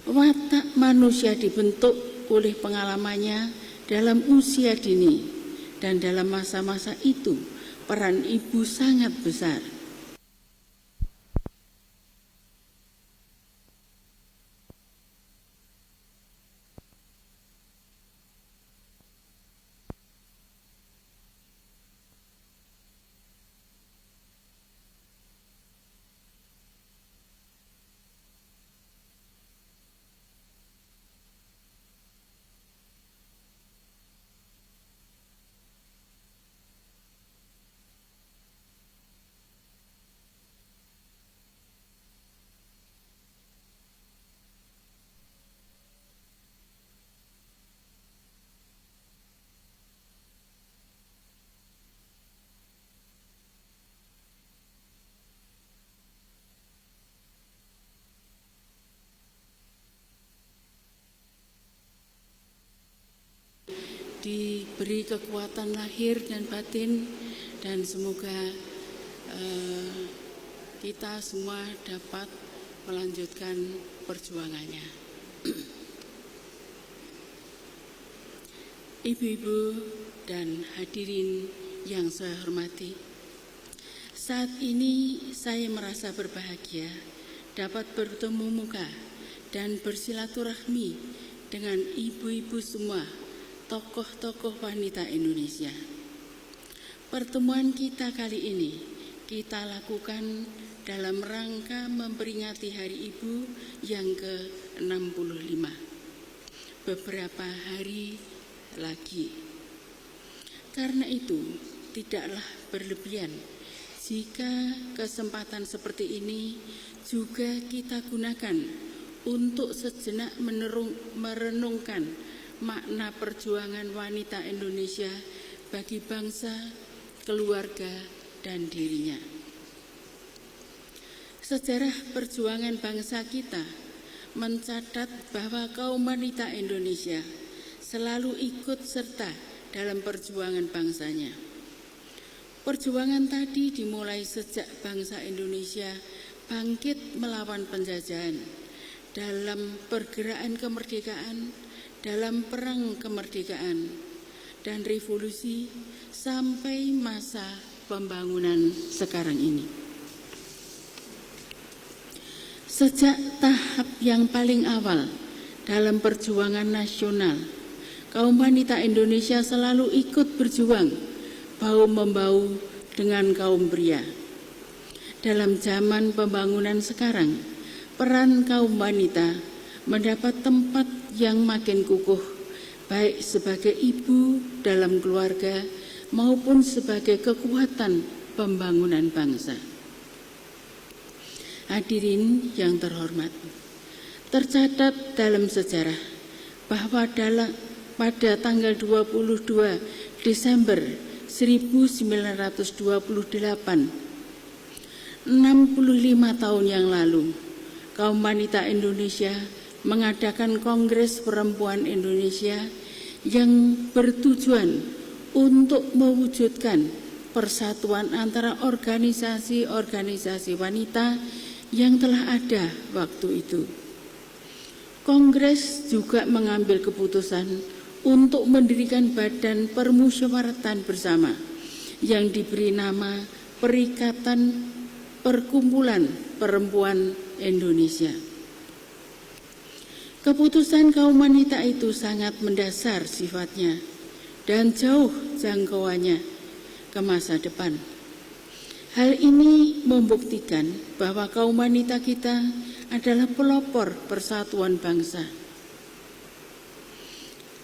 Watak manusia dibentuk oleh pengalamannya dalam usia dini, dan dalam masa-masa itu peran ibu sangat besar. Diberi kekuatan lahir dan batin, dan semoga kita semua dapat melanjutkan perjuangannya. Ibu-ibu dan hadirin yang saya hormati, saat ini saya merasa berbahagia dapat bertemu muka dan bersilaturahmi dengan ibu-ibu semua, tokoh-tokoh wanita Indonesia. Pertemuan kita kali ini kita lakukan dalam rangka memperingati Hari Ibu yang ke-65. Beberapa hari lagi. Karena itu, tidaklah berlebihan jika kesempatan seperti ini juga kita gunakan untuk sejenak merenungkan makna perjuangan wanita Indonesia bagi bangsa, keluarga, dan dirinya. Sejarah perjuangan bangsa kita mencatat bahwa kaum wanita Indonesia selalu ikut serta dalam perjuangan bangsanya. Perjuangan tadi dimulai sejak bangsa Indonesia bangkit melawan penjajahan dalam pergerakan kemerdekaan, dalam perang kemerdekaan dan revolusi sampai masa pembangunan sekarang ini. Sejak tahap yang paling awal dalam perjuangan nasional, kaum wanita Indonesia selalu ikut berjuang bahu-membahu dengan kaum pria. Dalam zaman pembangunan sekarang, peran kaum wanita mendapat tempat yang makin kukuh, baik sebagai ibu dalam keluarga maupun sebagai kekuatan pembangunan bangsa. Hadirin yang terhormat, tercatat dalam sejarah bahwa pada tanggal 22 Desember 1928, 65 tahun yang lalu, kaum wanita Indonesia mengadakan Kongres Perempuan Indonesia yang bertujuan untuk mewujudkan persatuan antara organisasi-organisasi wanita yang telah ada waktu itu. Kongres juga mengambil keputusan untuk mendirikan Badan Permusyawaratan Bersama yang diberi nama Perikatan Perkumpulan Perempuan Indonesia. Keputusan kaum wanita itu sangat mendasar sifatnya dan jauh jangkauannya ke masa depan. Hal ini membuktikan bahwa kaum wanita kita adalah pelopor persatuan bangsa.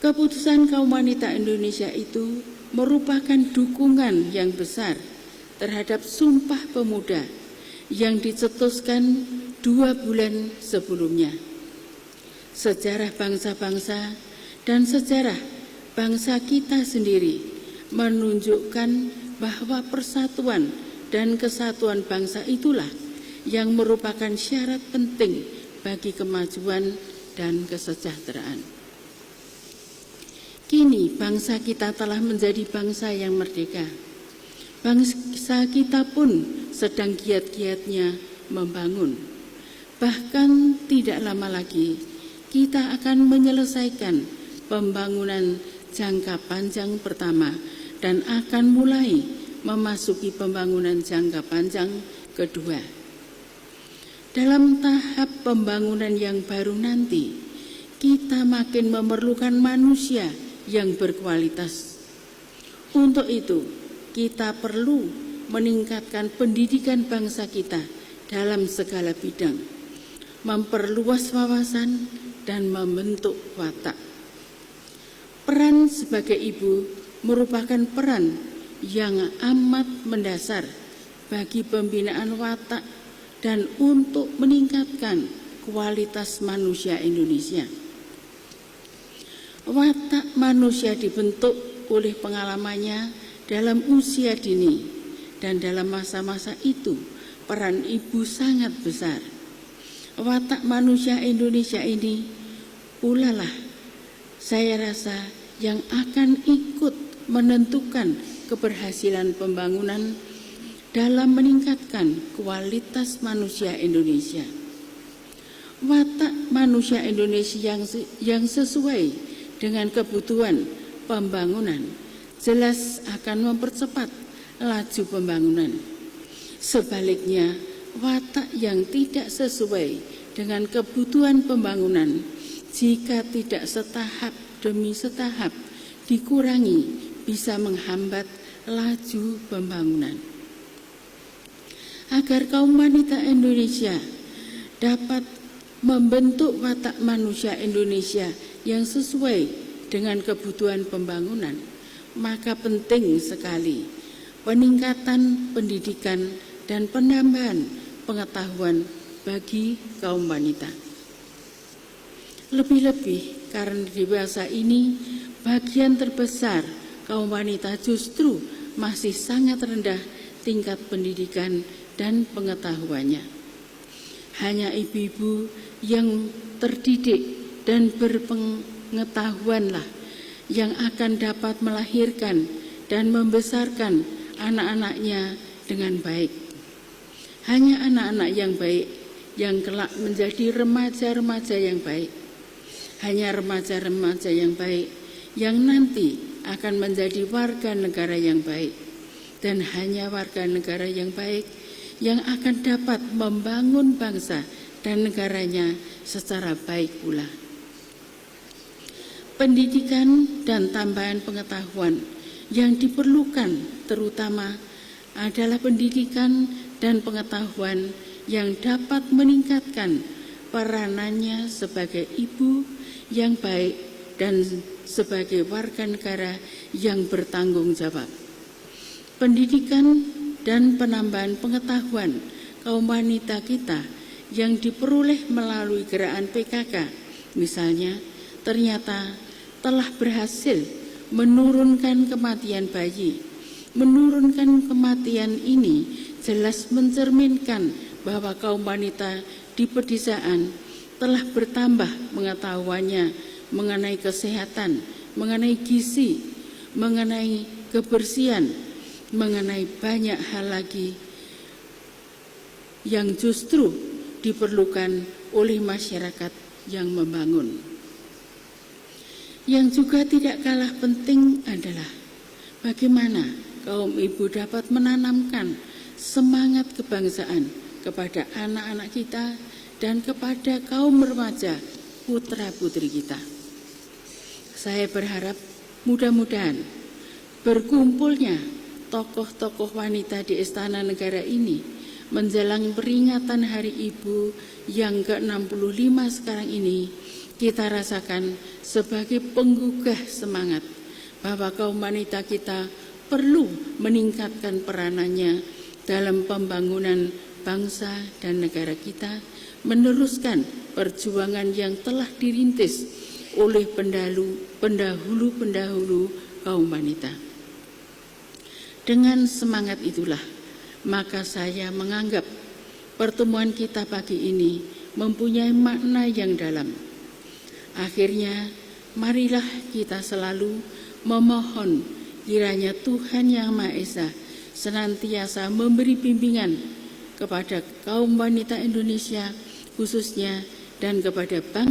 Keputusan kaum wanita Indonesia itu merupakan dukungan yang besar terhadap Sumpah Pemuda yang dicetuskan 2 bulan sebelumnya. Sejarah bangsa-bangsa dan sejarah bangsa kita sendiri menunjukkan bahwa persatuan dan kesatuan bangsa itulah yang merupakan syarat penting bagi kemajuan dan kesejahteraan. Kini bangsa kita telah menjadi bangsa yang merdeka. Bangsa kita pun sedang giat-giatnya membangun. Bahkan tidak lama lagi kita akan menyelesaikan pembangunan jangka panjang pertama dan akan mulai memasuki pembangunan jangka panjang kedua. Dalam tahap pembangunan yang baru nanti, kita makin memerlukan manusia yang berkualitas. Untuk itu, kita perlu meningkatkan pendidikan bangsa kita dalam segala bidang, memperluas wawasan dan membentuk watak. Peran sebagai ibu merupakan peran yang amat mendasar bagi pembinaan watak dan untuk meningkatkan kualitas manusia Indonesia. Watak manusia dibentuk oleh pengalamannya dalam usia dini, dan dalam masa-masa itu peran ibu sangat besar. Watak manusia Indonesia ini pula lah saya rasa yang akan ikut menentukan keberhasilan pembangunan dalam meningkatkan kualitas manusia Indonesia. Watak manusia Indonesia yang sesuai dengan kebutuhan pembangunan jelas akan mempercepat laju pembangunan. Sebaliknya, watak yang tidak sesuai dengan kebutuhan pembangunan jika tidak setahap demi setahap dikurangi bisa menghambat laju pembangunan. Agar kaum wanita Indonesia dapat membentuk watak manusia Indonesia yang sesuai dengan kebutuhan pembangunan, maka penting sekali peningkatan pendidikan dan penambahan pengetahuan bagi kaum wanita. Lebih-lebih karena di masa ini bagian terbesar kaum wanita justru masih sangat rendah tingkat pendidikan dan pengetahuannya. Hanya ibu-ibu yang terdidik dan berpengetahuanlah yang akan dapat melahirkan dan membesarkan anak-anaknya dengan baik. Hanya anak-anak yang baik yang kelak menjadi remaja-remaja yang baik. Hanya remaja-remaja yang baik yang nanti akan menjadi warga negara yang baik. Dan hanya warga negara yang baik yang akan dapat membangun bangsa dan negaranya secara baik pula. Pendidikan dan tambahan pengetahuan yang diperlukan terutama adalah pendidikan dan pengetahuan yang dapat meningkatkan peranannya sebagai ibu yang baik dan sebagai warga negara yang bertanggung jawab. Pendidikan dan penambahan pengetahuan kaum wanita kita yang diperoleh melalui gerakan PKK misalnya ternyata telah berhasil menurunkan kematian bayi. Menurunkan kematian ini jelas mencerminkan bahwa kaum wanita di pedesaan telah bertambah pengetahuannya mengenai kesehatan, mengenai gizi, mengenai kebersihan, mengenai banyak hal lagi yang justru diperlukan oleh masyarakat yang membangun. Yang juga tidak kalah penting adalah bagaimana kaum ibu dapat menanamkan semangat kebangsaan kepada anak-anak kita dan kepada kaum remaja putra-putri kita. Saya berharap mudah-mudahan berkumpulnya tokoh-tokoh wanita di Istana Negara ini menjelang peringatan Hari Ibu yang ke-65 sekarang ini, kita rasakan sebagai penggugah semangat bahwa kaum wanita kita perlu meningkatkan peranannya dalam pembangunan bangsa dan negara kita, meneruskan perjuangan yang telah dirintis oleh pendahulu-pendahulu kaum wanita. Dengan semangat itulah, maka saya menganggap pertemuan kita pagi ini mempunyai makna yang dalam. Akhirnya, marilah kita selalu memohon kiranya Tuhan Yang Maha Esa senantiasa memberi bimbingan kepada kaum wanita Indonesia khususnya dan kepada bangsa